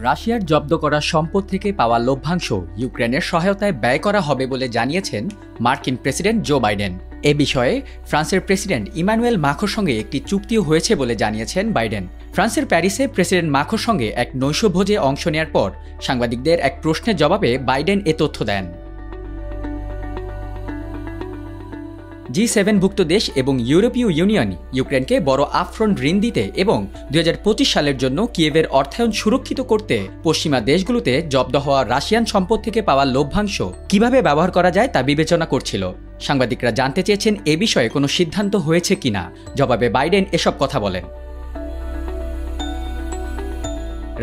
রাশিয়ার জব্দ করা সম্পদ থেকে পাওয়া লভ্যাংশ ইউক্রেনের সহায়তায় ব্যয় করা হবে বলে জানিয়েছেন মার্কিন প্রেসিডেন্ট জো বাইডেন। এ বিষয়ে ফ্রান্সের প্রেসিডেন্ট ইমানুয়েল মাখোর সঙ্গে একটি চুক্তিও হয়েছে বলে জানিয়েছেন বাইডেন। ফ্রান্সের প্যারিসে প্রেসিডেন্ট মাখোর সঙ্গে এক নৈশভোজে অংশ নেওয়ার পর সাংবাদিকদের এক প্রশ্নের জবাবে বাইডেন এ তথ্য দেন। G7ভুক্ত দেশ এবং ইউরোপীয় ইউনিয়ন ইউক্রেনকে বড় আপফ্রন্ট ঋণ দিতে এবং 2025 সালের জন্য কিয়েভের অর্থায়ন সুরক্ষিত করতে পশ্চিমা দেশগুলোতে জব্দ হওয়া রাশিয়ান সম্পদ থেকে পাওয়া লভ্যাংশ কিভাবে ব্যবহার করা যায় তা বিবেচনা করছিল। সাংবাদিকরা জানতে চেয়েছেন এ বিষয়ে কোনো সিদ্ধান্ত হয়েছে কিনা। জবাবে বাইডেন এসব কথা বলেন।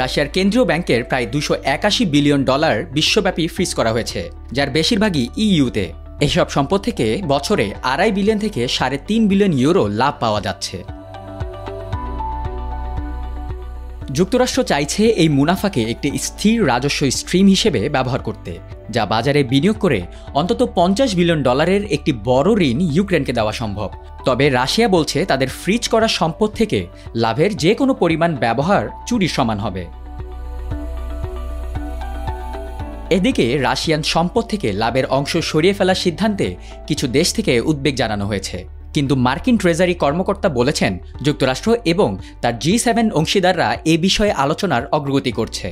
রাশিয়ার কেন্দ্রীয় ব্যাংকের প্রায় $281 বিলিয়ন বিশ্বব্যাপী ফ্রিজ করা হয়েছে, যার বেশিরভাগই ইইউতে। এসব সম্পদ থেকে বছরে $2.5 বিলিয়ন থেকে $3.5 বিলিয়ন লাভ পাওয়া যাচ্ছে। যুক্তরাষ্ট্র চাইছে এই মুনাফাকে একটি স্থির রাজস্ব স্ট্রিম হিসেবে ব্যবহার করতে, যা বাজারে বিনিয়োগ করে অন্তত $50 বিলিয়ন একটি বড় ঋণ ইউক্রেনকে দেওয়া সম্ভব। তবে রাশিয়া বলছে তাদের ফ্রিজ করা সম্পদ থেকে লাভের যে কোনো পরিমাণ ব্যবহার চুরির সমান হবে। এদিকে রাশিয়ান সম্পদ থেকে লাভের অংশ সরিয়ে ফেলার সিদ্ধান্তে কিছু দেশ থেকে উদ্বেগ জানানো হয়েছে, কিন্তু মার্কিন ট্রেজারি কর্মকর্তা বলেছেন যুক্তরাষ্ট্র এবং তার G7 অংশীদাররা এ বিষয়ে আলোচনার অগ্রগতি করছে।